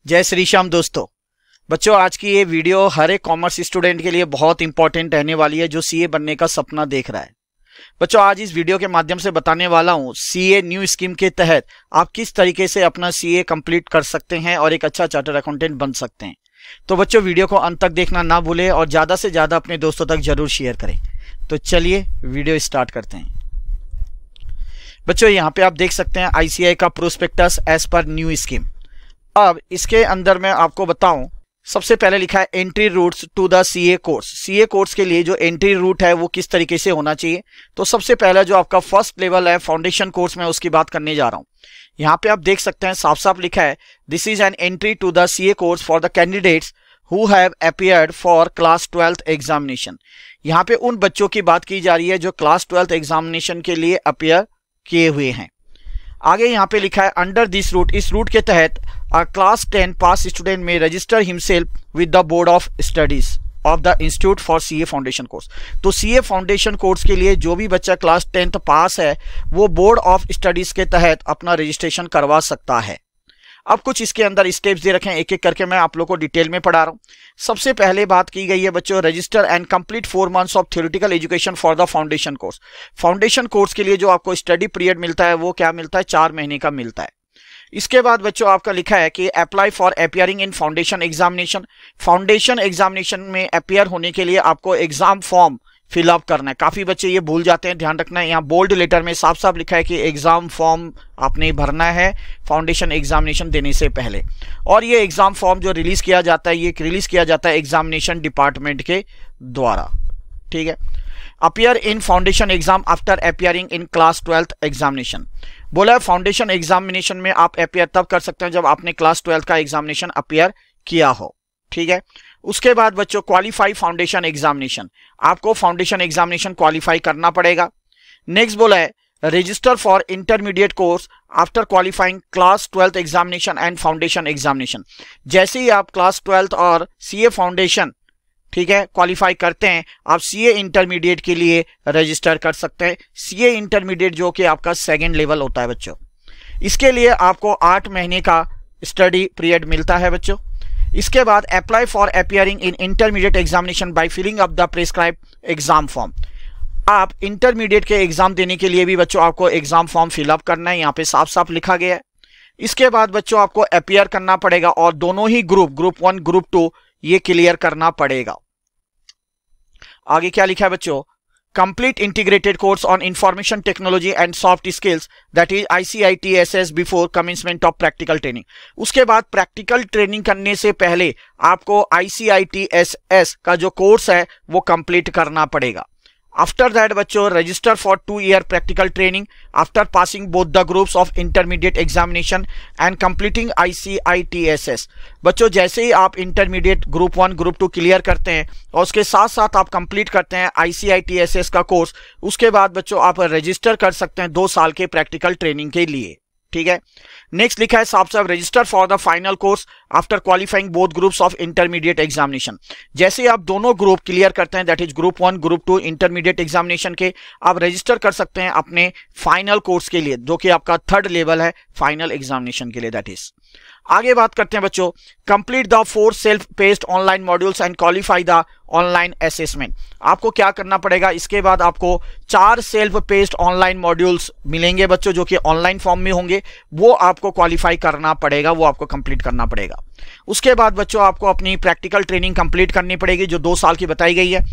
जय श्री श्याम दोस्तों। बच्चों, आज की ये वीडियो हर एक कॉमर्स स्टूडेंट के लिए बहुत इंपॉर्टेंट रहने वाली है जो सीए बनने का सपना देख रहा है। बच्चों, आज इस वीडियो के माध्यम से बताने वाला हूँ सीए न्यू स्कीम के तहत आप किस तरीके से अपना सीए कंप्लीट कर सकते हैं और एक अच्छा चार्टर्ड अकाउंटेंट बन सकते हैं। तो बच्चों, वीडियो को अंत तक देखना ना भूलें और ज़्यादा से ज़्यादा अपने दोस्तों तक जरूर शेयर करें। तो चलिए वीडियो स्टार्ट करते हैं। बच्चों, यहाँ पे आप देख सकते हैं आईसीआई का prospectus as per new scheme. अब इसके अंदर मैं आपको बताऊं, सबसे पहले लिखा है entry routes to the CA course. CA course के लिए जो एंट्री रूट है वो किस तरीके से होना चाहिए। तो सबसे पहला जो आपका फर्स्ट लेवल है फाउंडेशन कोर्स में, उसकी बात करने जा रहा हूं। यहाँ पे आप देख सकते हैं साफ साफ लिखा है this is an entry to the CA course for the candidates who have appeared for class 12th examination. यहाँ पे उन बच्चों की बात की जा रही है जो क्लास 12th एग्जामिनेशन के लिए अपीयर किए हुए हैं। आगे यहाँ पे लिखा है अंडर दिस रूट, इस रूट के तहत क्लास 10 पास स्टूडेंट में register himself with the board of studies of the institute for CA foundation course. तो सीए फाउंडेशन कोर्स के लिए जो भी बच्चा क्लास 10th पास है वो बोर्ड ऑफ स्टडीज के तहत अपना रजिस्ट्रेशन करवा सकता है। अब कुछ इसके अंदर स्टेप्स दे रखे हैं, एक एक करके मैं आप लोगों को डिटेल में पढ़ा रहा हूं। सबसे पहले बात की गई है बच्चों, register and complete 4 months of theoretical education for the foundation course. Foundation course के लिए जो आपको स्टडी पीरियड मिलता है वो क्या मिलता है, 4 महीने का मिलता है। इसके बाद बच्चों आपका लिखा है कि apply for appearing in foundation examination. Foundation examination में अपीयर होने के लिए आपको एग्जाम फॉर्म फिलअप करना है। काफी बच्चे ये भूल जाते हैं, ध्यान रखना है। यहाँ बोल्ड लेटर में साफ साफ लिखा है कि एग्जाम फॉर्म आपने भरना है फाउंडेशन एग्जामिनेशन देने से पहले। और ये एग्जाम फॉर्म जो रिलीज किया जाता है, ये रिलीज किया जाता है एग्जामिनेशन डिपार्टमेंट के द्वारा। ठीक है। Appear in foundation exam after appearing in class 12th examination. बोला है फाउंडेशन एग्जामिनेशन में आप अपीयर तब कर सकते हैं जब आपने क्लास 12th का एग्जामिनेशन अपीयर किया हो। ठीक है। उसके बाद बच्चों क्वालिफाई फाउंडेशन एग्जामिनेशन, आपको फाउंडेशन एग्जामिनेशन क्वालिफाई करना पड़ेगा। नेक्स्ट बोला है register for intermediate course after qualifying class 12th examination and foundation examination. जैसे ही आप क्लास 12th और सीए फाउंडेशन ठीक है क्वालिफाई करते हैं, आप सीए इंटरमीडिएट के लिए रजिस्टर कर सकते हैं। सीए इंटरमीडिएट जो कि आपका 2nd लेवल होता है बच्चों। इसके लिए आपको 8 महीने का स्टडी पीरियड मिलता है बच्चों। इसके बाद apply for appearing in intermediate examination by filling up the prescribed exam form. आप इंटरमीडिएट के एग्जाम देने के लिए भी बच्चों आपको एग्जाम फॉर्म फिलअप करना है, यहाँ पे साफ साफ लिखा गया है। इसके बाद बच्चों आपको अपीयर करना पड़ेगा और दोनों ही ग्रुप 1 ग्रुप 2 ये क्लियर करना पड़ेगा। आगे क्या लिखा है बच्चों, complete integrated course on information technology and soft skills that is ICITSS before commencement of practical training. उसके बाद प्रैक्टिकल ट्रेनिंग करने से पहले आपको ICITSS का जो कोर्स है वो कंप्लीट करना पड़ेगा। आफ्टर दैट बच्चों register for 2 year practical training after passing both the groups of intermediate examination and completing ICITSS। बच्चों जैसे ही आप इंटरमीडिएट ग्रुप 1 ग्रुप 2 क्लियर करते हैं और उसके साथ साथ आप कंप्लीट करते हैं ICITSS का कोर्स, उसके बाद बच्चों आप रजिस्टर कर सकते हैं 2 साल के प्रैक्टिकल ट्रेनिंग के लिए। ठीक है। नेक्स्ट लिखा है साफ साफ register for the final course after qualifying both groups of intermediate examination. जैसे ही आप दोनों ग्रुप क्लियर करते हैं that is group 1 group 2 intermediate examination के, आप रजिस्टर कर सकते हैं अपने फाइनल कोर्स के लिए जो कि आपका 3rd लेवल है फाइनल एग्जामिनेशन के लिए दैट इज। आगे बात करते हैं बच्चों complete the 4 self paced online modules and qualify the online assessment. आपको क्या करना पड़ेगा, इसके बाद आपको 4 सेल्फ पेस्ड ऑनलाइन मॉड्यूल्स मिलेंगे बच्चों जो कि ऑनलाइन फॉर्म में होंगे, वो आपको क्वालिफाई करना पड़ेगा, वो आपको कंप्लीट करना पड़ेगा। उसके बाद बच्चों आपको अपनी प्रैक्टिकल ट्रेनिंग कंप्लीट करनी पड़ेगी जो 2 साल की बताई गई है।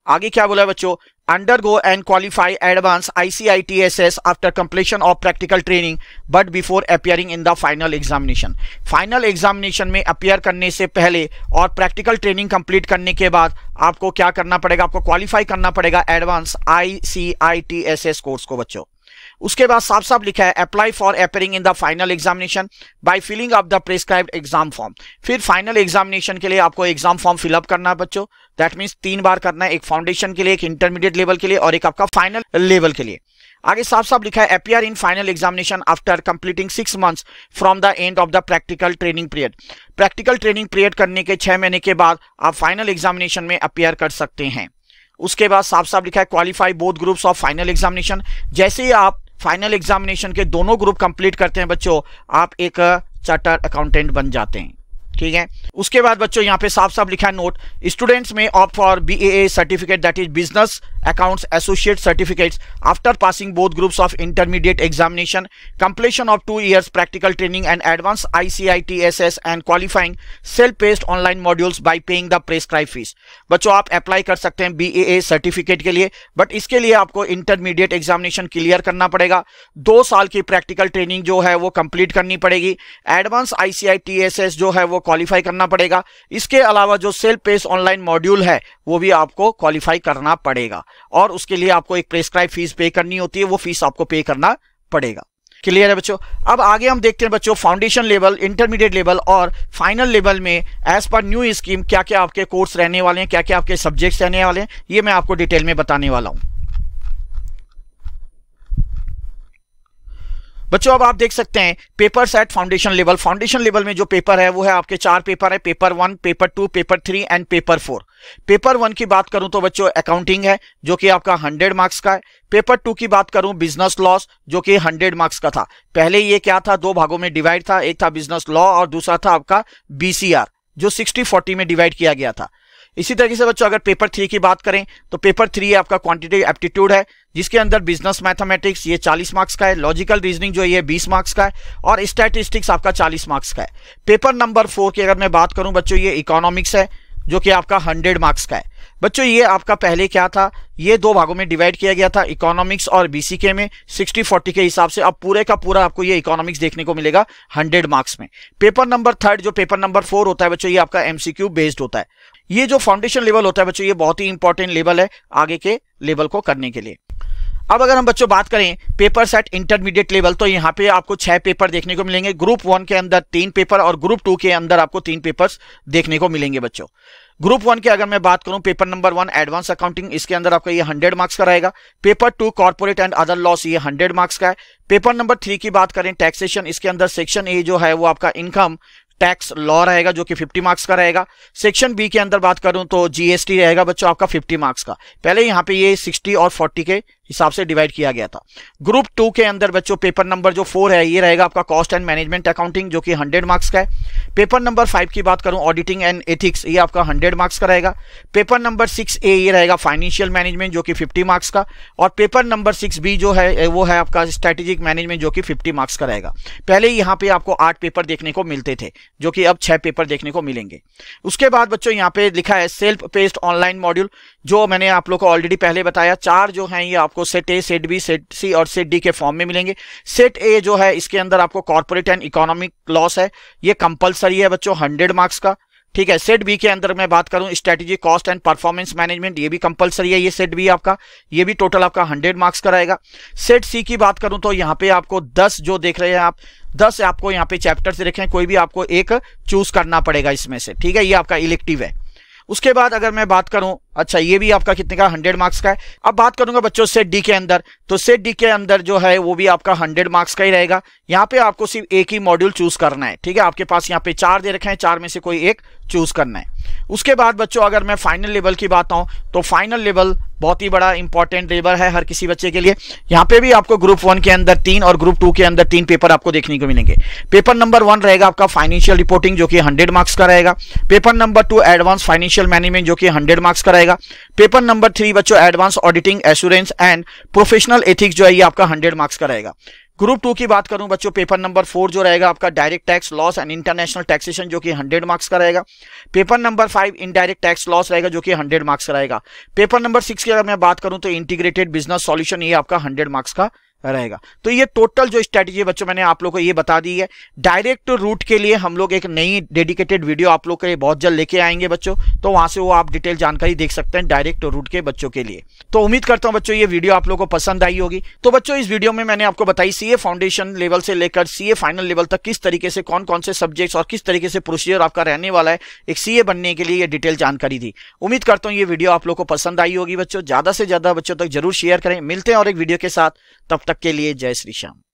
आगे क्या बोला है बच्चों, undergo and qualify advance ICITSS after completion of practical training but before appearing in the final examination. Final examination में अपीयर करने से पहले और प्रैक्टिकल ट्रेनिंग कंप्लीट करने के बाद आपको क्या करना पड़ेगा, आपको क्वालिफाई करना पड़ेगा एडवांस ICITSS कोर्स को बच्चों। उसके बाद साफ साफ लिखा है apply for appearing in the final examination by filling up the prescribed exam form. फिर फाइनल एग्जामिनेशन के लिए आपको एग्जाम फॉर्म फिलअप करना है बच्चों। दैट मीन्स 3 बार करना है, एक फाउंडेशन के लिए, एक इंटरमीडिएट लेवल के लिए और एक आपका फाइनल लेवल के लिए। आगे साफ साफ लिखा है appear in final examination after completing 6 months from the end of the practical training period. Practical training period करने के 6 महीने के बाद आप फाइनल एग्जामिनेशन में अपीयर कर सकते हैं। उसके बाद साफ साफ लिखा है qualify both groups of final examination. जैसे ही आप फाइनल एग्जामिनेशन के दोनों ग्रुप कंप्लीट करते हैं बच्चों, आप एक चार्टर्ड अकाउंटेंट बन जाते हैं। ठीक है। उसके बाद बच्चों यहाँ पे साफ साफ लिखा है नोट, स्टूडेंट्स में opt for BAA certificate that is business accounts associate certificates after passing both groups of intermediate examination, completion of 2 years practical training and advance ICITSS and qualifying self paced online modules bye paying the prescribe fees. बच्चों आप apply कर सकते हैं BAA certificate के लिए, but इसके लिए आपको इंटरमीडिएट एग्जामिनेशन क्लियर करना पड़ेगा, 2 साल की प्रैक्टिकल ट्रेनिंग जो है वो कंप्लीट करनी पड़ेगी, एडवांस ICITSS जो है वो क्वालिफाई करना पड़ेगा। इसके अलावा जो सेल्फ पेस्ड ऑनलाइन मॉड्यूल है वो भी आपको क्वालिफाई करना पड़ेगा, और उसके लिए आपको एक प्रेस्क्राइब फीस पे करनी होती है, वो फीस आपको पे करना पड़ेगा। क्लियर है बच्चों। अब आगे हम देखते हैं बच्चों फाउंडेशन लेवल, इंटरमीडिएट लेवल और फाइनल लेवल में एज पर न्यू स्कीम क्या क्या आपके कोर्स रहने वाले हैं, क्या क्या आपके सब्जेक्ट्स रहने वाले हैं, ये मैं आपको डिटेल में बताने वाला हूं। बच्चों अब आप देख सकते हैं papers at foundation level. Foundation level में जो पेपर है वो है आपके 4 पेपर है, paper 1, paper 2, paper 3 and paper 4। Paper 1 की बात करूं तो बच्चों अकाउंटिंग है जो कि आपका 100 मार्क्स का है। पेपर 2 की बात करूं बिजनेस लॉस जो कि 100 मार्क्स का था। पहले ये क्या था, 2 भागों में डिवाइड था, एक था बिजनेस लॉ और दूसरा था आपका BCR जो 60-40 में डिवाइड किया गया था। इसी तरीके से बच्चों अगर पेपर 3 की बात करें तो पेपर 3 आपका क्वांटिटेटिव एप्टीट्यूड है जिसके अंदर बिजनेस मैथमेटिक्स ये 40 मार्क्स का है, लॉजिकल रीजनिंग जो ये 20 मार्क्स का है और स्टैटिस्टिक्स आपका 40 मार्क्स का है। पेपर नंबर 4 की अगर मैं बात करूं बच्चों ये इकोनॉमिक्स है जो कि आपका 100 मार्क्स का है। बच्चों ये आपका पहले क्या था, ये 2 भागों में डिवाइड किया गया था इकोनॉमिक्स और BCK में 60-40 के हिसाब से। अब पूरे का पूरा आपको ये इकोनॉमिक्स देखने को मिलेगा 100 मार्क्स में। पेपर नंबर 3 जो पेपर नंबर 4 होता है बच्चों ये आपका MCQ बेस्ड होता है। ये जो फाउंडेशन लेवल होता है बच्चों ये बहुत ही इंपॉर्टेंट लेवल है आगे के लेवल को करने के लिए। अब अगर हम बच्चों बात करें पेपर्स एट इंटरमीडिएट लेवल तो यहाँ पे आपको 6 पेपर देखने को मिलेंगे। ग्रुप 1 के अंदर 3 पेपर और ग्रुप 2 के अंदर आपको 3 पेपर्स देखने को मिलेंगे बच्चों। ग्रुप 1 के अगर मैं बात करूं पेपर नंबर 1 एडवांस अकाउंटिंग, इसके अंदर आपका ये 100 मार्क्स का रहेगा। Paper 2 corporate and other laws ये 100 मार्क्स का है। पेपर नंबर 3 की बात करें टैक्सेशन, इसके अंदर सेक्शन ए जो है वो आपका इनकम टैक्स लॉ रहेगा जो कि 50 मार्क्स का रहेगा। सेक्शन बी के अंदर बात करूं तो GST रहेगा बच्चों आपका 50 मार्क्स का। पहले यहां पे ये 60 और 40 के हिसाब से डिवाइड किया गया था। ग्रुप 2 के अंदर बच्चों पेपर नंबर जो 4 है ये रहेगा आपका कॉस्ट एंड मैनेजमेंट अकाउंटिंग जो कि 100 मार्क्स का है। पेपर नंबर 5 की बात करूं ऑडिटिंग एंड एथिक्स ये आपका 100 मार्क्स का रहेगा। पेपर नंबर 6A ये रहेगा फाइनेंशियल मैनेजमेंट जो कि 50 मार्क्स का, और पेपर नंबर 6B जो है वो है आपका स्ट्रेटेजिक मैनेजमेंट जो कि 50 मार्क्स का रहेगा। पहले यहाँ पे आपको 8 पेपर देखने को मिलते थे जो कि अब 6 पेपर देखने को मिलेंगे। उसके बाद बच्चों यहाँ पे लिखा है सेल्फ पेस्ड ऑनलाइन मॉड्यूल जो मैंने आप लोग को ऑलरेडी पहले बताया। 4 जो हैं ये आपको set A, set B, set C और सेट डी के फॉर्म में मिलेंगे। सेट ए जो है इसके अंदर आपको कॉर्पोरेट एंड इकोनॉमिक लॉस है, ये कंपलसरी है बच्चों 100 मार्क्स का, ठीक है। सेट बी के अंदर मैं बात करूं strategy cost and performance management ये भी कंपलसरी है, ये सेट बी आपका, ये भी टोटल आपका 100 मार्क्स का रहेगा। सेट सी की बात करूं तो यहाँ पे आपको 10 जो देख रहे हैं आप 10 आपको यहाँ पे चैप्टर्स देखें, कोई भी आपको एक चूज करना पड़ेगा इसमें से, ठीक है, ये आपका इलेक्टिव है। उसके बाद अगर मैं बात करूं अच्छा ये भी आपका कितने का 100 मार्क्स का है। अब बात करूंगा बच्चों सेट डी के अंदर, तो सेट डी के अंदर जो है वो भी आपका 100 मार्क्स का ही रहेगा। यहाँ पे आपको सिर्फ एक ही मॉड्यूल चूज करना है, ठीक है, आपके पास यहाँ पे 4 दे रखे हैं, 4 में से कोई एक चूज करना है। उसके बाद बच्चों अगर मैं फाइनल लेवल की बात आऊं तो फाइनल लेवल बहुत ही बड़ा इंपॉर्टेंट लेवल है हर किसी बच्चे के लिए। यहाँ पे भी आपको ग्रुप 1 के अंदर 3 और ग्रुप 2 के अंदर 3 पेपर आपको देखने को मिलेंगे। पेपर नंबर 1 रहेगा आपका फाइनेंशियल रिपोर्टिंग जो कि 100 मार्क्स का रहेगा। Paper number 2 advance financial management जो कि 100 मार्क्स का रहेगा। पेपर नंबर 3 बच्चों advance auditing assurance and professional ethics जो है ये आपका 100 मार्क्स का रहेगा। ग्रुप 2 की बात करूं बच्चों पेपर नंबर 4 जो रहेगा आपका direct tax loss and international taxation जो कि 100 मार्क्स का रहेगा। Paper number 5 indirect tax loss रहेगा जो कि 100 मार्क्स का रहेगा। पेपर नंबर 6 की अगर मैं बात करूं तो इंटीग्रेटेड बिजनेस सॉल्यूशन ये आपका 100 मार्क्स का रहेगा। तो ये टोटल जो स्ट्रेटेजी बच्चों मैंने आप लोगों को ये बता दी है। डायरेक्ट रूट के लिए हम लोग एक नई डेडिकेटेड वीडियो आप लोग के लिए बहुत जल्द लेके आएंगे बच्चों, तो वहां से वो आप डिटेल जानकारी देख सकते हैं डायरेक्ट रूट के बच्चों के लिए। तो उम्मीद करता हूं बच्चों ये वीडियो आप लोगों को पसंद आई होगी। तो बच्चों इस वीडियो में मैंने आपको बताई सीए फाउंडेशन लेवल से लेकर सीए फाइनल लेवल तक किस तरीके से कौन कौन से सब्जेक्ट्स और किस तरीके से प्रोसीजर आपका रहने वाला है एक सीए बनने के लिए, ये डिटेल जानकारी दी। उम्मीद करता हूं ये वीडियो आप लोग को पसंद आई होगी बच्चों। ज्यादा से ज्यादा बच्चों तक जरूर शेयर करें। मिलते हैं और एक वीडियो के साथ, तब तक के लिए जय श्री श्याम।